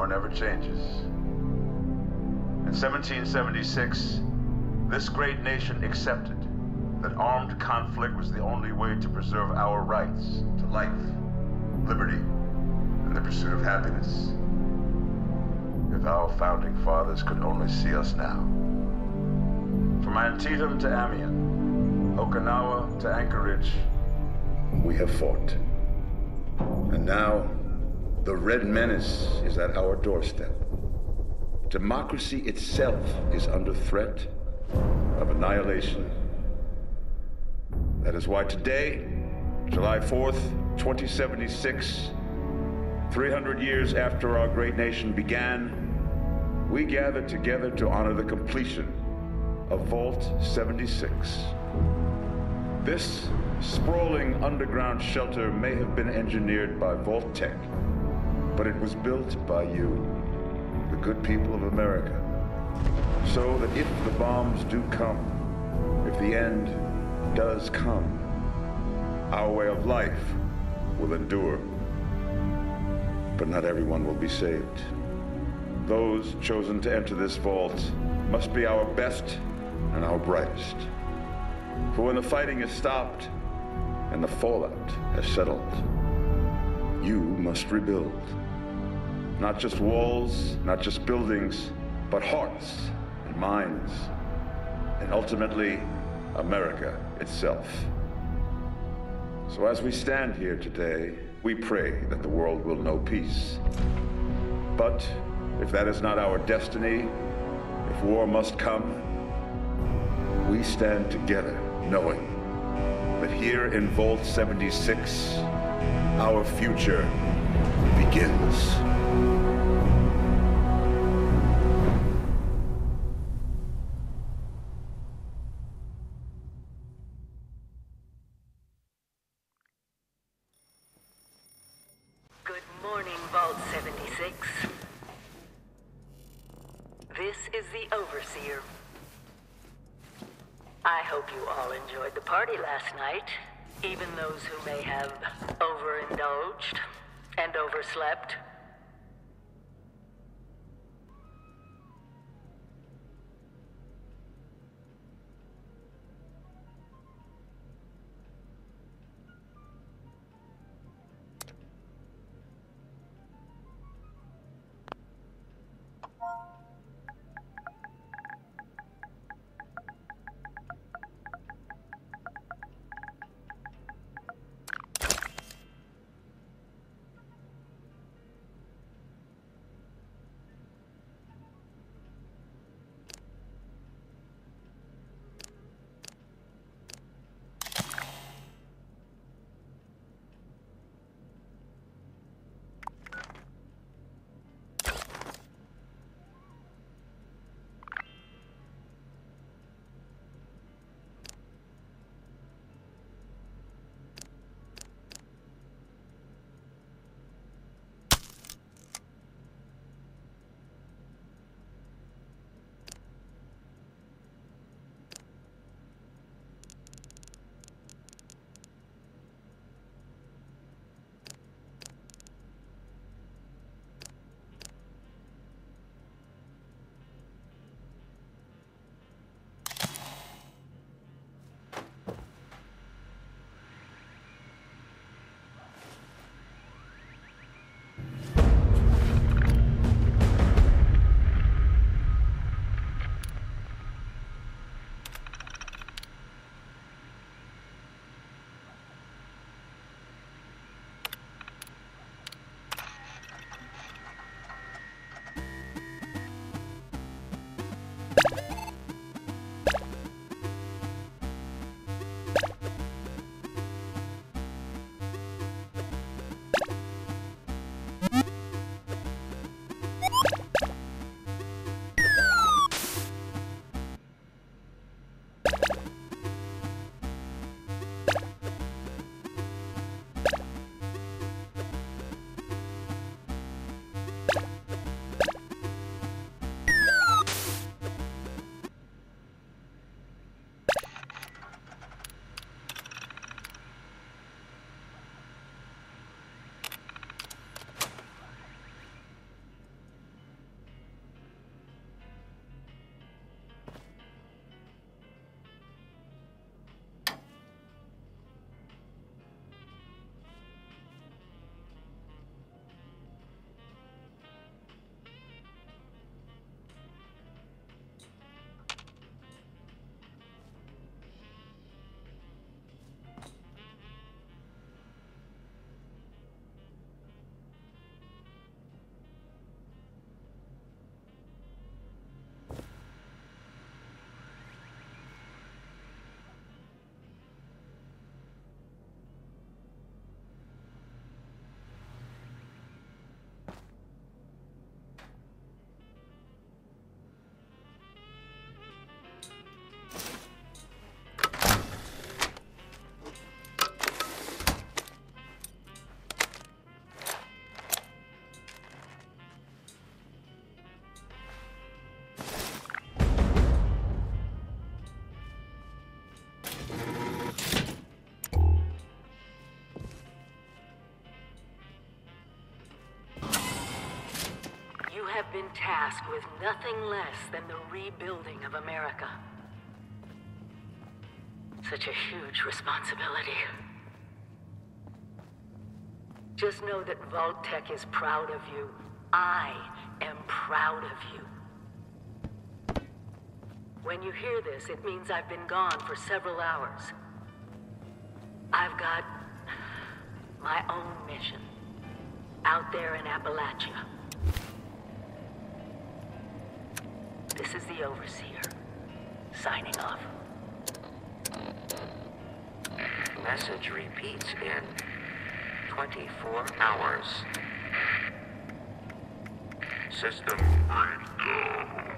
war never changes. In 1776, this great nation accepted that armed conflict was the only way to preserve our rights to life, liberty, and the pursuit of happiness. If our founding fathers could only see us now. From Antietam to Amiens, Okinawa to Anchorage, we have fought. And now, the Red Menace is at our doorstep. Democracy itself is under threat of annihilation. That is why today, July 4th, 2076, 300 years after our great nation began, we gather together to honor the completion of Vault 76. This sprawling underground shelter may have been engineered by Vault-Tec, but it was built by you, the good people of America, so that if the bombs do come, if the end does come, our way of life will endure. But not everyone will be saved. Those chosen to enter this vault must be our best and our brightest. For when the fighting is stopped and the fallout has settled, you must rebuild. Not just walls, not just buildings, but hearts and minds, and ultimately, America itself. So as we stand here today, we pray that the world will know peace. But if that is not our destiny, if war must come, we stand together knowing that here in Vault 76, our future begins. Good morning, Vault 76. This is the Overseer. I hope you all enjoyed the party last night, even those who may have overindulged and overslept. have been tasked with nothing less than the rebuilding of America. Such a huge responsibility. Just know that Vault-Tec is proud of you. I am proud of you. When you hear this, it means I've been gone for several hours. I've got my own mission out there in Appalachia. This is the Overseer, signing off. Message repeats in 24 hours. System breakdown.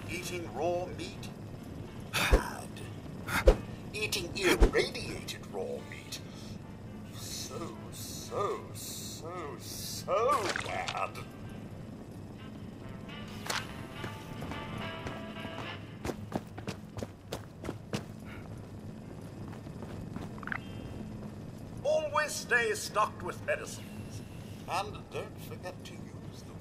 Eating raw meat? Bad. Eating irradiated raw meat? So bad. Always stay stocked with medicines. And don't forget to use them.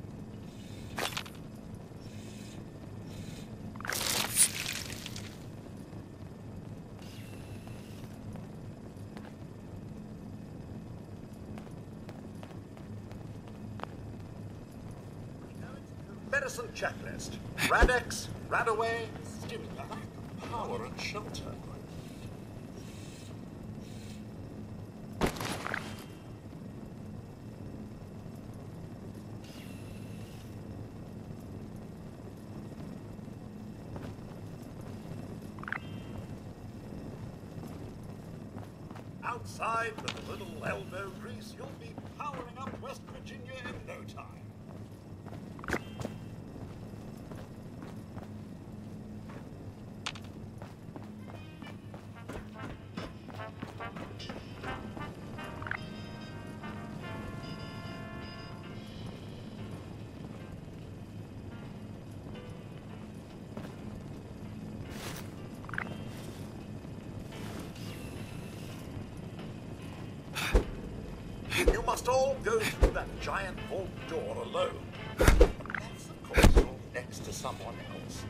Medicine checklist. Radex, Radaway, Stimula, Power and Shelter. Outside with a little elbow grease, you'll be powering up West Virginia in no time. You must all go through that giant vault door alone. Unless, of course, you're next to someone else.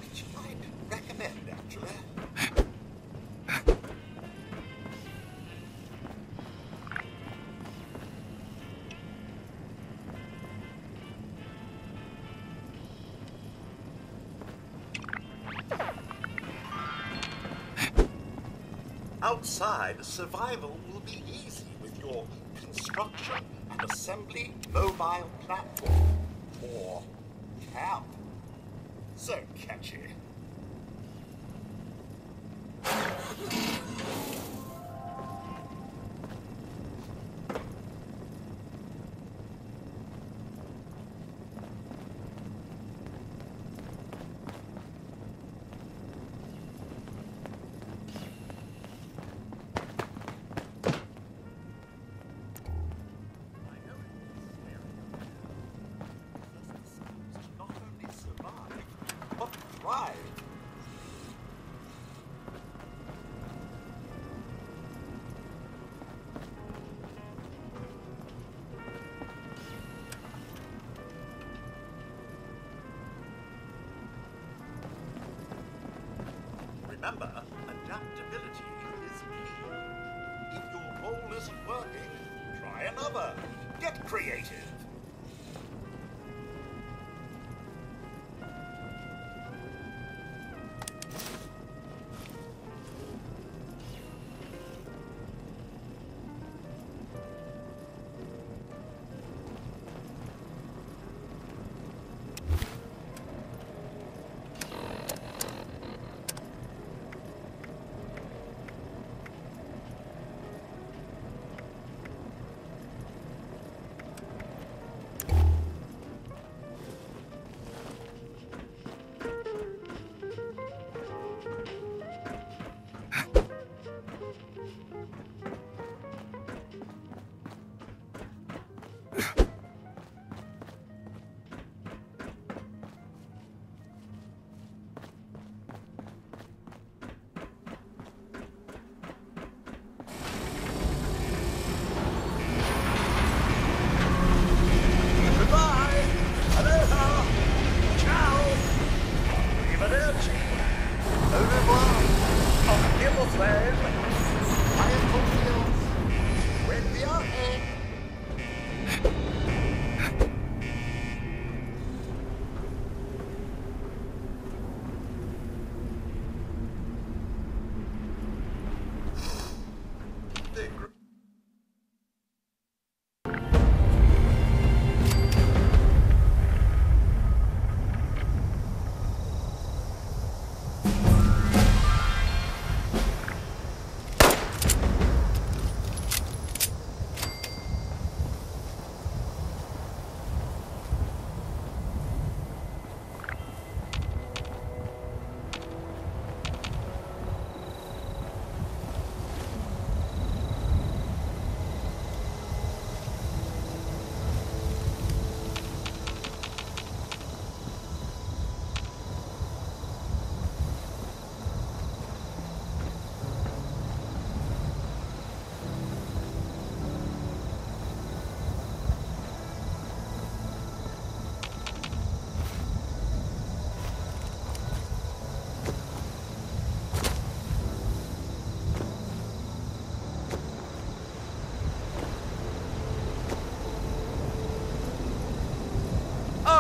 Which I'd recommend, actually. Outside, survival will be easy with your construction and assembly mobile platform, or camp. So catchy. Why? Remember, adaptability is key. If your bowl isn't working, try another. Get creative.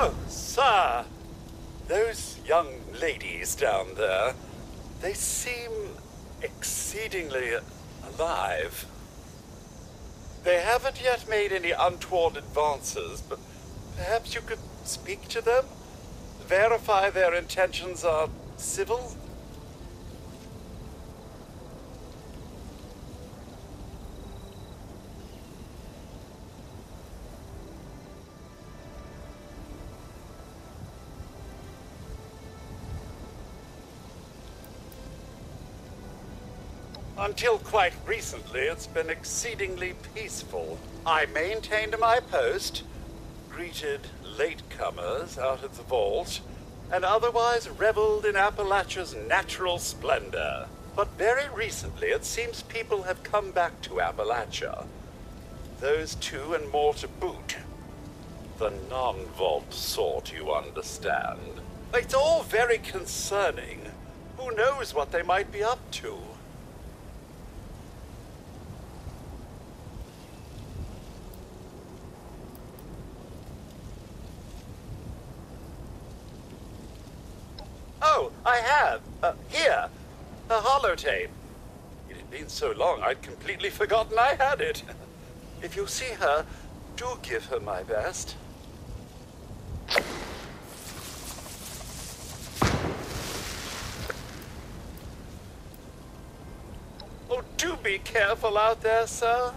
Oh, sir. Those young ladies down there, they seem exceedingly alive. They haven't yet made any untoward advances, but perhaps you could speak to them? Verify their intentions are civil? Until quite recently, it's been exceedingly peaceful. I maintained my post, greeted latecomers out at the vault, and otherwise reveled in Appalachia's natural splendor. But very recently, it seems people have come back to Appalachia. Those two and more to boot. The non-vault sort, you understand. It's all very concerning. Who knows what they might be up to? Oh, I have. Here. A holotape. It had been so long, I'd completely forgotten I had it. If you see her, do give her my best. Oh, do be careful out there, sir.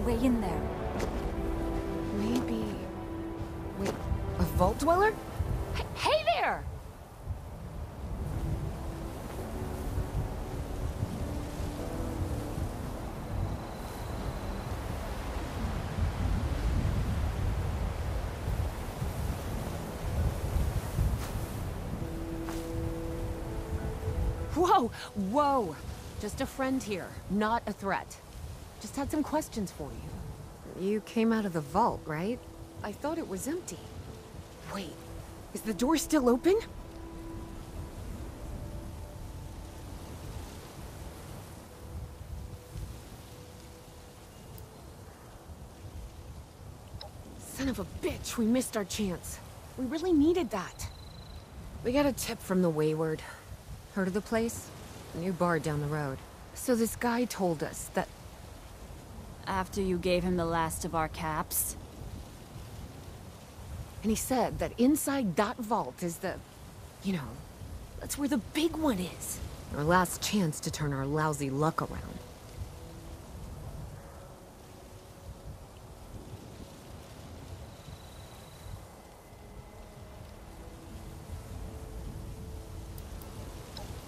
Way in there. Maybe... Wait, a vault dweller? Hey there! Whoa! Whoa! Just a friend here, not a threat. Just had some questions for you. You came out of the vault, right? I thought it was empty. Wait, is the door still open? Son of a bitch, we missed our chance. We really needed that. We got a tip from the Wayward. Heard of the place? A new bar down the road. So this guy told us that... After you gave him the last of our caps? And he said that inside that vault is the... You know, that's where the big one is. Our last chance to turn our lousy luck around.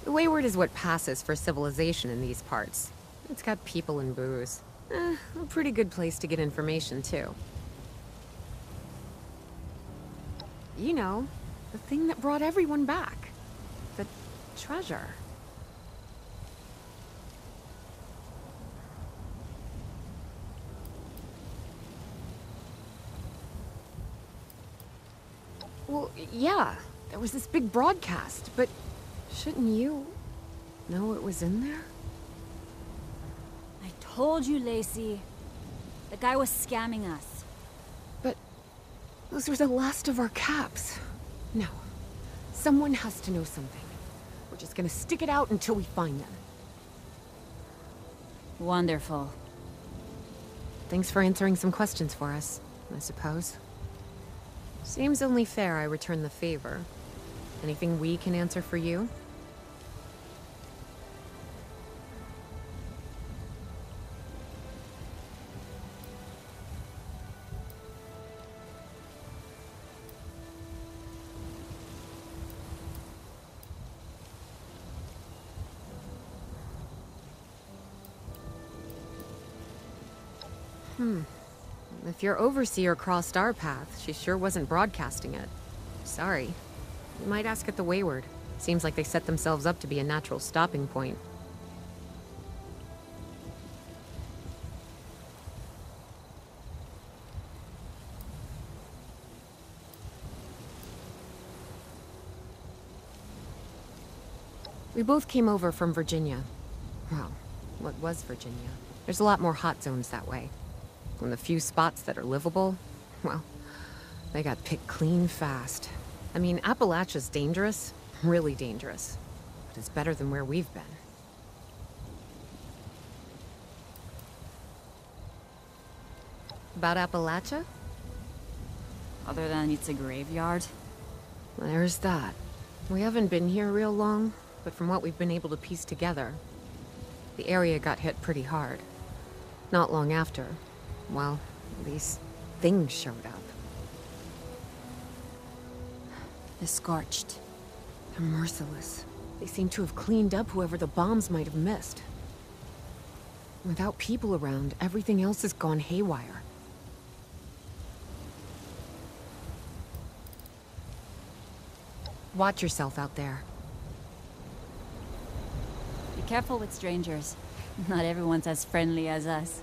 The Wayward is what passes for civilization in these parts. It's got people and booze. A pretty good place to get information, too. You know, the thing that brought everyone back. The treasure. Well, yeah, there was this big broadcast, but shouldn't you know it was in there? Told you, Lacey. The guy was scamming us. But those were the last of our caps. No. Someone has to know something. We're just gonna stick it out until we find them. Wonderful. Thanks for answering some questions for us, I suppose. Seems only fair I return the favor. Anything we can answer for you? If your overseer crossed our path, she sure wasn't broadcasting it. Sorry. You might ask at the Wayward. Seems like they set themselves up to be a natural stopping point. We both came over from Virginia. Well, what was Virginia? There's a lot more hot zones that way. And the few spots that are livable, well, they got picked clean fast. I mean, Appalachia's dangerous, really dangerous. But it's better than where we've been. About Appalachia? Other than it's a graveyard? Well, there's that. We haven't been here real long, but from what we've been able to piece together, the area got hit pretty hard. Not long after, well, these things showed up. The Scorched. They're merciless. They seem to have cleaned up whoever the bombs might have missed. Without people around, everything else has gone haywire. Watch yourself out there. Be careful with strangers. Not everyone's as friendly as us.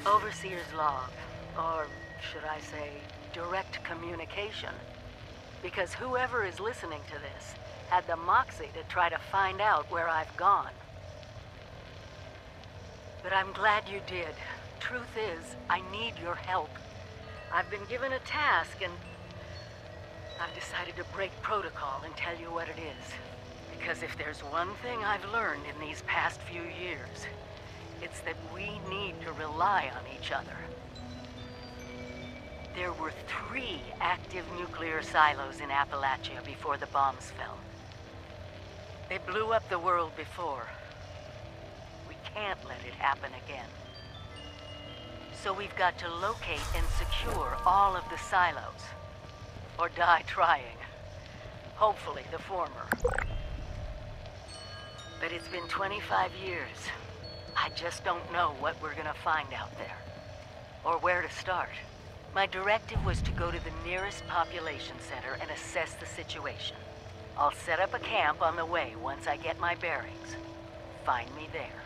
Overseer's log, or should I say, direct communication. Because whoever is listening to this had the moxie to try to find out where I've gone. But I'm glad you did. Truth is, I need your help. I've been given a task and I've decided to break protocol and tell you what it is. Because if there's one thing I've learned in these past few years, it's that we need to rely on each other. There were 3 active nuclear silos in Appalachia before the bombs fell. They blew up the world before. We can't let it happen again. So we've got to locate and secure all of the silos. Or die trying. Hopefully the former. But it's been 25 years. I just don't know what we're gonna find out there. or where to start. My directive was to go to the nearest population center and assess the situation. I'll set up a camp on the way once I get my bearings. Find me there.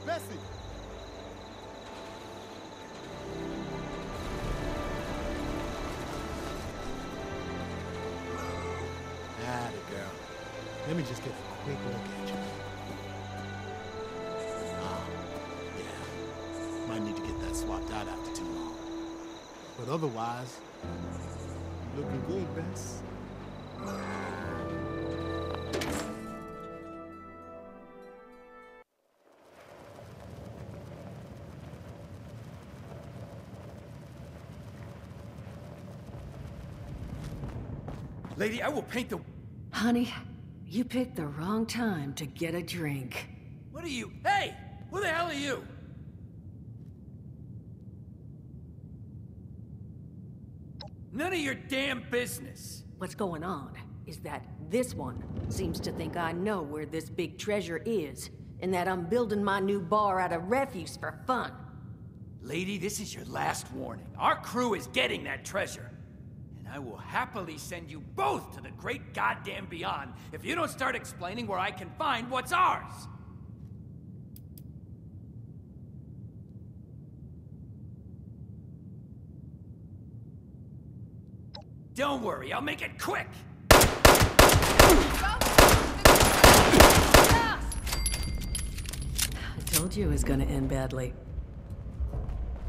Bessie! Atta girl. Let me just get a quick look at you. Yeah. Might need to get that swapped out after too long. But otherwise, looking good, Bess. Lady, I will paint the... Honey, you picked the wrong time to get a drink. What are you... Hey! Who the hell are you? None of your damn business. What's going on is that this one seems to think I know where this big treasure is, and that I'm building my new bar out of refuse for fun. Lady, this is your last warning. Our crew is getting that treasure. And I will happily send you both to the great goddamn beyond if you don't start explaining where I can find what's ours. Don't worry, I'll make it quick! I told you it was gonna end badly.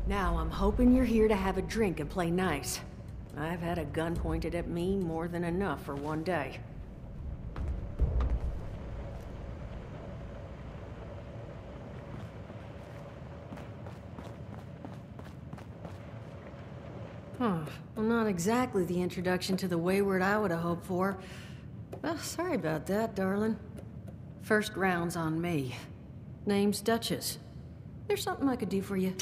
Now I'm hoping you're here to have a drink and play nice. I've had a gun pointed at me more than enough for one day. Well, not exactly the introduction to the Wayward I would have hoped for. Well, sorry about that, darling. First round's on me. Name's Duchess. There's something I could do for you.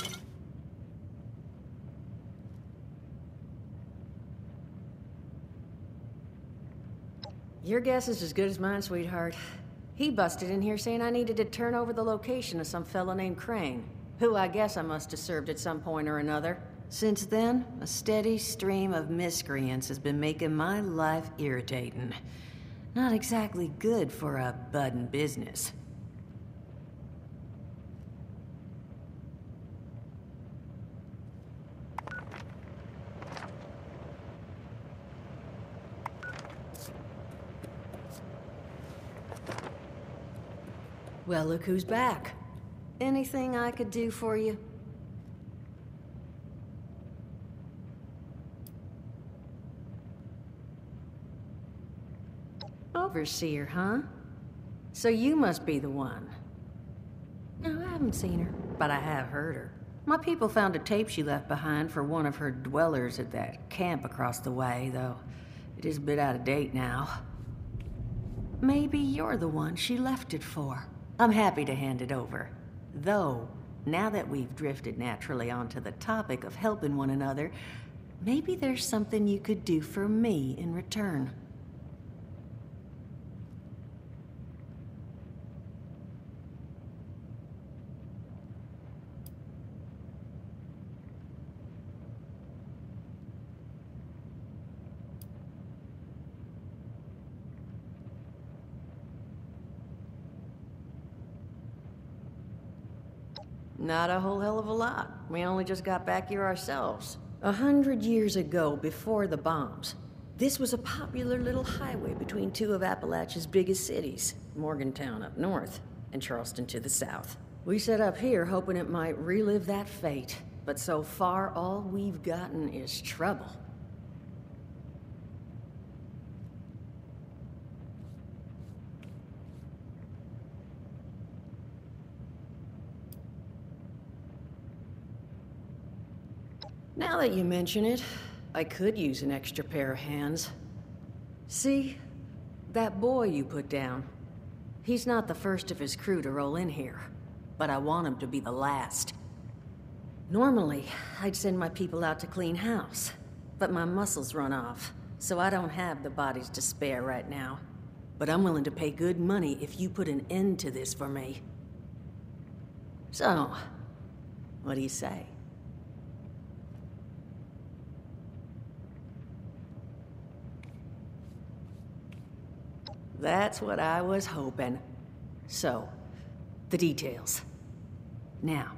Your guess is as good as mine, sweetheart. He busted in here saying I needed to turn over the location of some fella named Crane, who I guess I must have served at some point or another. Since then, a steady stream of miscreants has been making my life irritating. Not exactly good for a budding business. Well, look who's back. Anything I could do for you? Overseer, huh? So you must be the one. No, I haven't seen her, but I have heard her. My people found a tape she left behind for one of her dwellers at that camp across the way, though it is a bit out of date now. Maybe you're the one she left it for. I'm happy to hand it over. Though, now that we've drifted naturally onto the topic of helping one another, maybe there's something you could do for me in return. Not a whole hell of a lot. We only just got back here ourselves. 100 years ago, before the bombs, this was a popular little highway between two of Appalachia's biggest cities, Morgantown up north and Charleston to the south. We set up here hoping it might relive that fate, but so far all we've gotten is trouble. Now that you mention it, I could use an extra pair of hands. See, that boy you put down, he's not the first of his crew to roll in here, but I want him to be the last. Normally, I'd send my people out to clean house, but my muscles run off, so I don't have the bodies to spare right now. But I'm willing to pay good money if you put an end to this for me. So, what do you say? That's what I was hoping. So, the details. Now,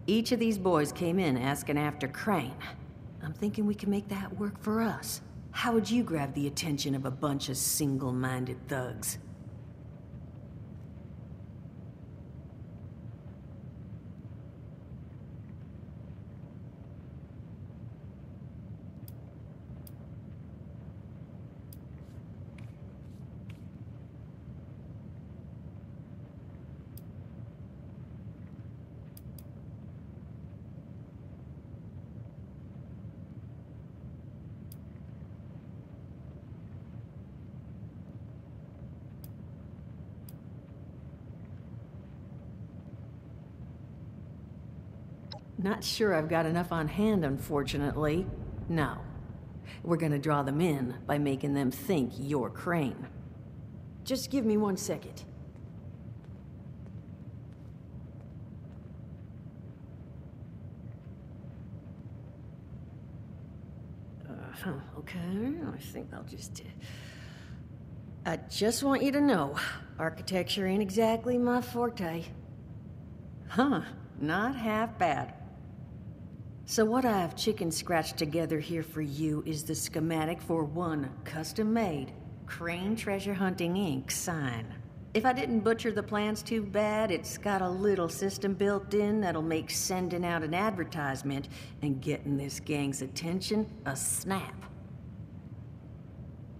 each of these boys came in asking after Crane. I'm thinking we can make that work for us. How would you grab the attention of a bunch of single-minded thugs? Not sure I've got enough on hand, unfortunately. No. We're gonna draw them in by making them think you're Crane. Just give me 1 second. Okay, I think I'll just... I just want you to know, architecture ain't exactly my forte. Huh, not half bad. So what I've chicken-scratched together here for you is the schematic for one custom-made Crane Treasure Hunting Inc. sign. If I didn't butcher the plans too bad, it's got a little system built in that'll make sending out an advertisement and getting this gang's attention a snap.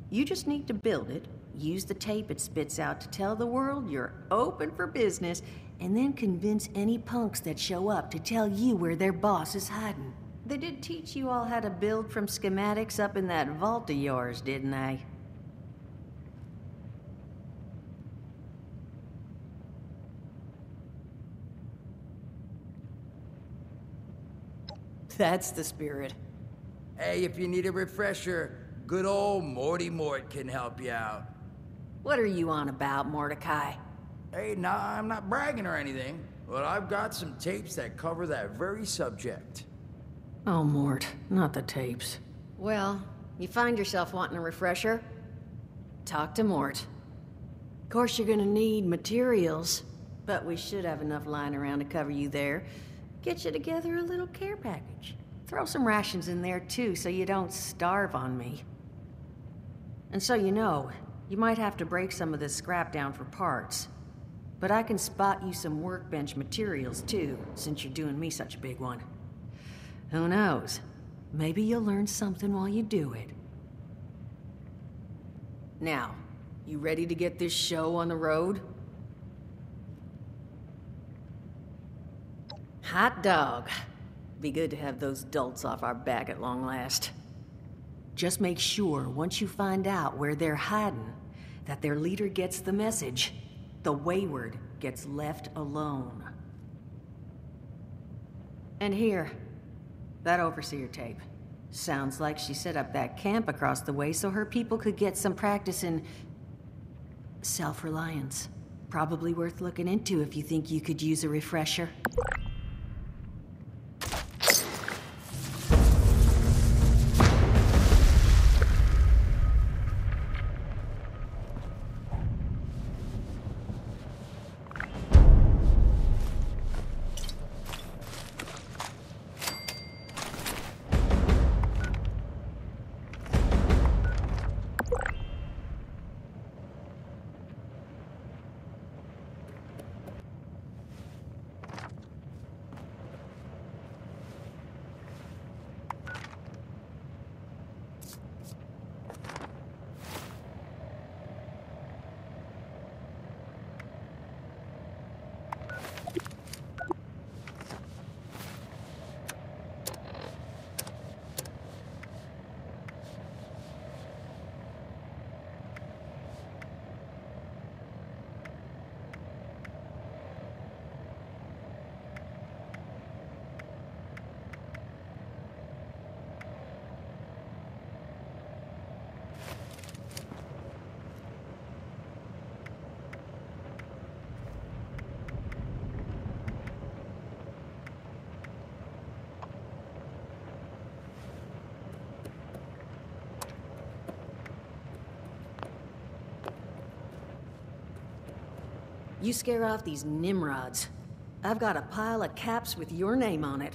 You just need to build it, use the tape it spits out to tell the world you're open for business, and then convince any punks that show up to tell you where their boss is hiding. They did teach you all how to build from schematics up in that vault of yours, didn't they? That's the spirit. Hey, if you need a refresher, good old Morty Mort can help you out. What are you on about, Mordecai? Hey, nah, I'm not bragging or anything, but I've got some tapes that cover that very subject. Oh, Mort, not the tapes. Well, you find yourself wanting a refresher? Talk to Mort. Of course you're gonna need materials, but we should have enough lying around to cover you there. Get you together a little care package. Throw some rations in there too, so you don't starve on me. And so you know, you might have to break some of this scrap down for parts. But I can spot you some workbench materials too, since you're doing me such a big one. Who knows? Maybe you'll learn something while you do it. Now, you ready to get this show on the road? Hot dog. Be good to have those dolts off our back at long last. Just make sure, once you find out where they're hiding, that their leader gets the message. The wayward gets left alone. And here, that overseer tape. Sounds like she set up that camp across the way so her people could get some practice in self-reliance. Probably worth looking into if you think you could use a refresher. You scare off these Nimrods. I've got a pile of caps with your name on it.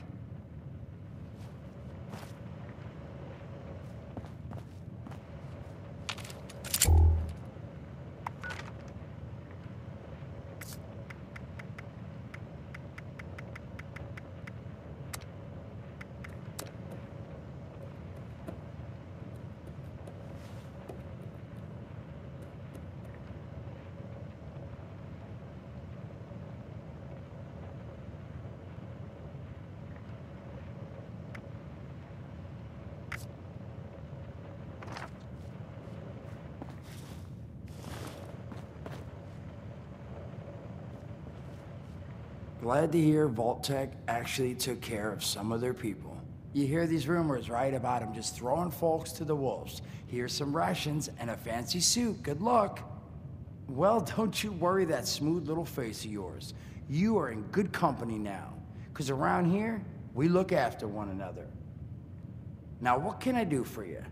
Glad to hear Vault-Tec actually took care of some of their people. You hear these rumors, right, about them just throwing folks to the wolves. Here's some rations and a fancy suit. Good luck. Well, don't you worry that smooth little face of yours. You are in good company now. Because around here, we look after one another. Now, what can I do for you?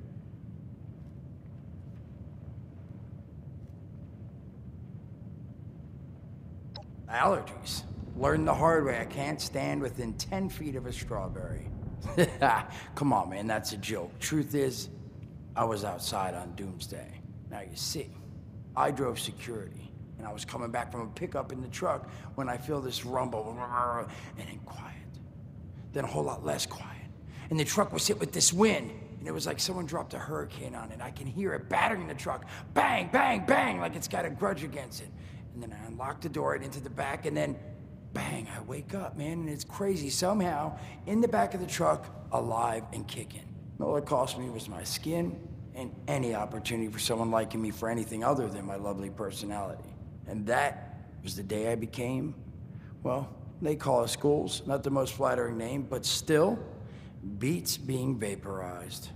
Allergies. Learned the hard way. I can't stand within 10 feet of a strawberry. Come on, man, that's a joke. Truth is, I was outside on Doomsday. Now, you see, I drove security, and I was coming back from a pickup in the truck when I feel this rumble, and then quiet. Then a whole lot less quiet. And the truck was hit with this wind, and it was like someone dropped a hurricane on it. I can hear it battering the truck. Bang, bang, bang, like it's got a grudge against it. And then I unlocked the door and into the back, and then bang, I wake up, man, and it's crazy. Somehow, in the back of the truck, alive and kicking. All it cost me was my skin and any opportunity for someone liking me for anything other than my lovely personality. And that was the day I became, well, they call us ghouls. Not the most flattering name, but still, beats being vaporized.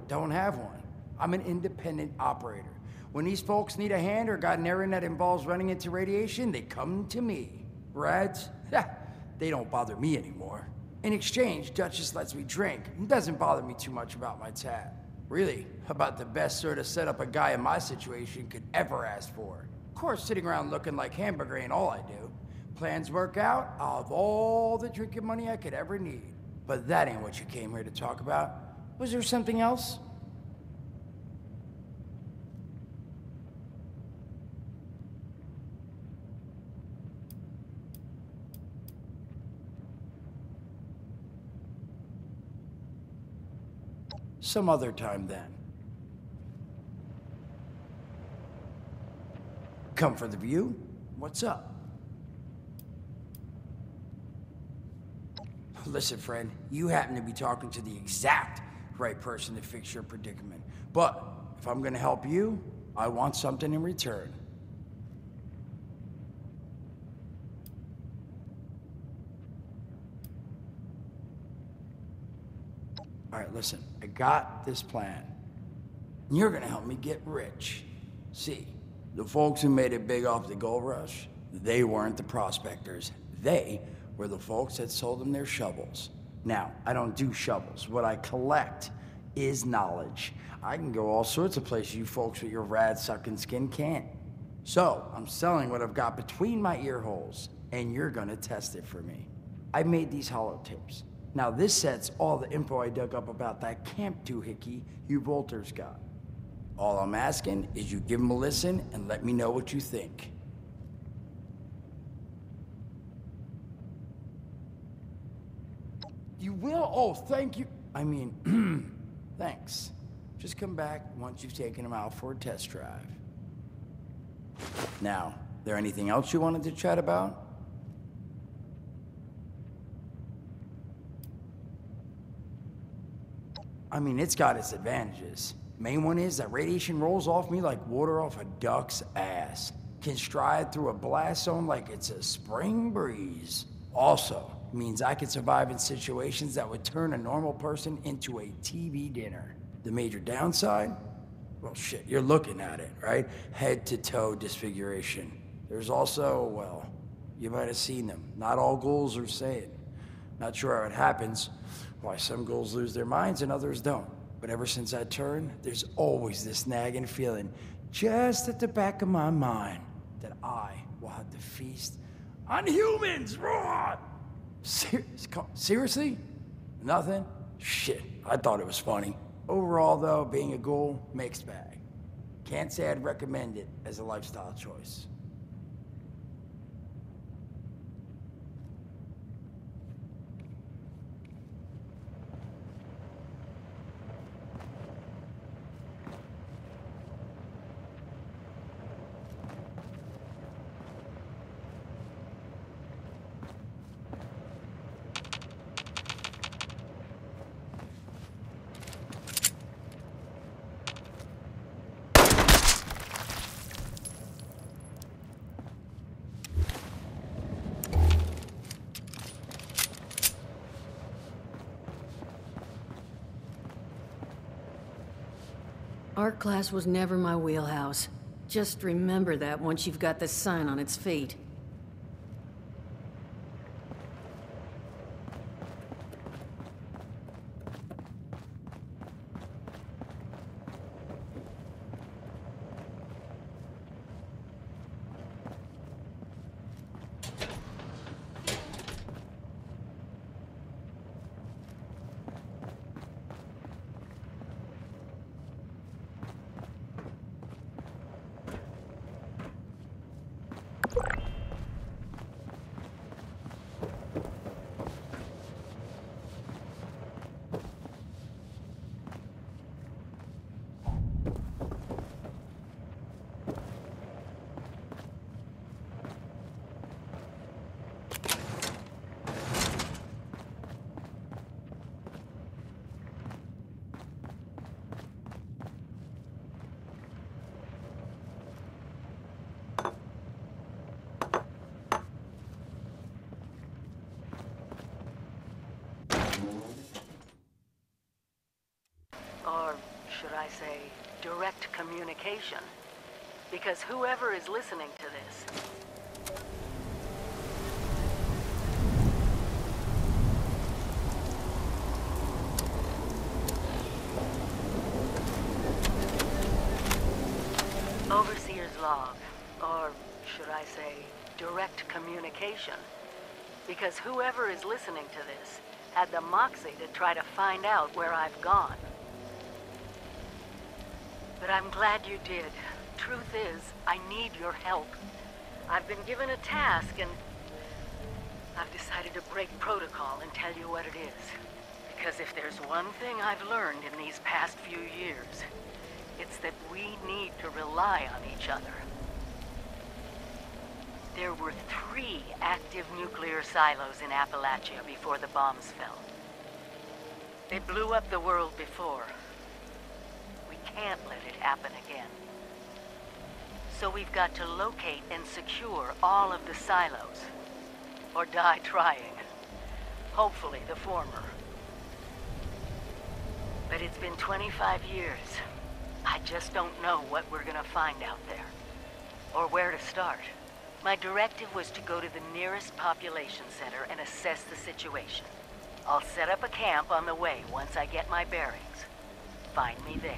Don't have one. I'm an independent operator. When these folks need a hand or got an errand that involves running into radiation, they come to me. Rads? They don't bother me anymore. In exchange, Duchess lets me drink and doesn't bother me too much about my tab. Really, about the best sort of setup a guy in my situation could ever ask for. Of course, sitting around looking like hamburger ain't all I do. Plans work out, I'll have all the drinking money I could ever need. But that ain't what you came here to talk about. Was there something else? Some other time then. Come for the view? What's up? Listen, friend, you happen to be talking to the exact right person to fix your predicament. But if I'm gonna help you, I want something in return. All right, listen, I got this plan. You're gonna help me get rich. See, the folks who made it big off the gold rush, they weren't the prospectors. They were the folks that sold them their shovels. Now, I don't do shovels. What I collect is knowledge. I can go all sorts of places you folks with your rad-sucking skin can't. So, I'm selling what I've got between my ear holes, and you're gonna test it for me. I made these holotapes. Now, this set's all the info I dug up about that camp doohickey you Volters got. All I'm asking is you give them a listen and let me know what you think. You will? Oh, thank you. I mean, thanks. Just come back once you've taken them out for a test drive. Now, there anything else you wanted to chat about? I mean, it's got its advantages. Main one is that radiation rolls off me like water off a duck's ass. Can stride through a blast zone like it's a spring breeze. Also, means I can survive in situations that would turn a normal person into a TV dinner. The major downside? Well, shit, you're looking at it, right? Head to toe disfiguration. There's also, well, you might have seen them. Not all ghouls are sane. Not sure how it happens, why some ghouls lose their minds and others don't. But ever since I turned, there's always this nagging feeling just at the back of my mind that I will have to feast on humans! Roar! Seriously? Nothing? Shit, I thought it was funny. Overall, though, being a ghoul, mixed bag. Can't say I'd recommend it as a lifestyle choice. Art class was never my wheelhouse. Just remember that once you've got this sign on its feet. Or should I say, direct communication? Because whoever is listening to this... Overseer's log, or should I say, direct communication? Because whoever is listening to this had the moxie to try to find out where I've gone. But I'm glad you did. Truth is, I need your help. I've been given a task and I've decided to break protocol and tell you what it is. Because if there's one thing I've learned in these past few years, it's that we need to rely on each other. There were 3 active nuclear silos in Appalachia before the bombs fell. They blew up the world before. We can't let it happen again. So we've got to locate and secure all of the silos. Or die trying. Hopefully the former. But it's been 25 years. I just don't know what we're gonna find out there. Or where to start. My directive was to go to the nearest population center and assess the situation. I'll set up a camp on the way once I get my bearings. Find me there.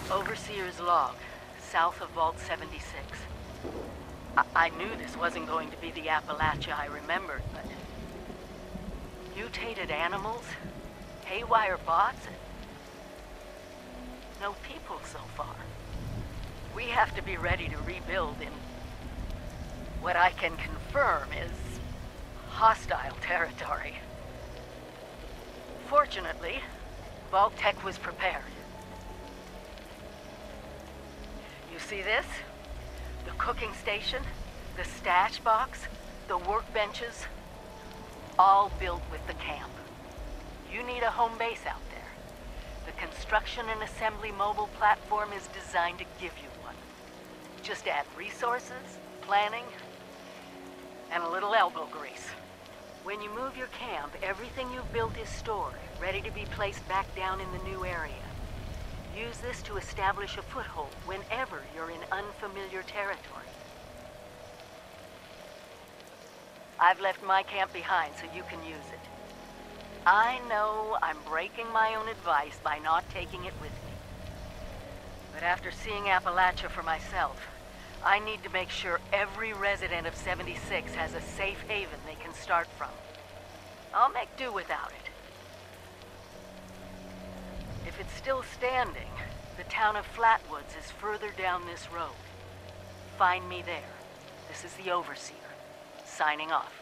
Overseer's log, south of Vault 76. I knew this wasn't going to be the Appalachia I remembered, but... mutated animals, haywire bots, and... no people so far. We have to be ready to rebuild in... what I can confirm is... hostile territory. Fortunately, Vault-Tec was prepared. You see this? The cooking station, the stash box, the workbenches, all built with the camp. You need a home base out there. The construction and assembly mobile platform is designed to give you one. Just add resources, planning, and a little elbow grease. When you move your camp, everything you've built is stored, ready to be placed back down in the new area. Use this to establish a foothold whenever you're in unfamiliar territory. I've left my camp behind so you can use it. I know I'm breaking my own advice by not taking it with me. But after seeing Appalachia for myself, I need to make sure every resident of 76 has a safe haven they can start from. I'll make do without it. If it's still standing, the town of Flatwoods is further down this road. Find me there. This is the Overseer, signing off.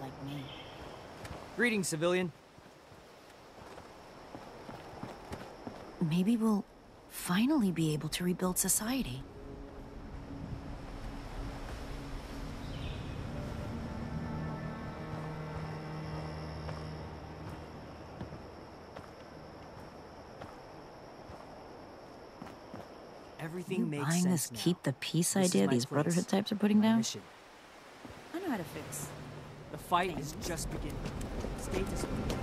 Like me. Greetings, civilian. Maybe we'll finally be able to rebuild society. Everything makes buying sense this now. keep the peace This idea is my these place. Brotherhood types are putting down? Mission. I know how to fix. The fight is just beginning. Stay disciplined.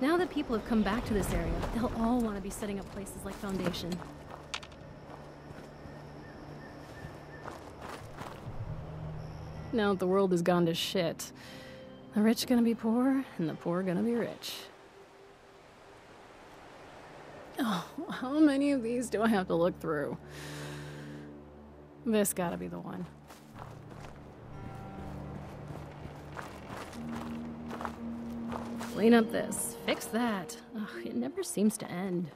Now that people have come back to this area, they'll all want to be setting up places like Foundation. Now that the world has gone to shit, the rich gonna be poor, and the poor gonna be rich. Oh, how many of these do I have to look through? This gotta be the one. Clean up this, fix that. Ugh, it never seems to end.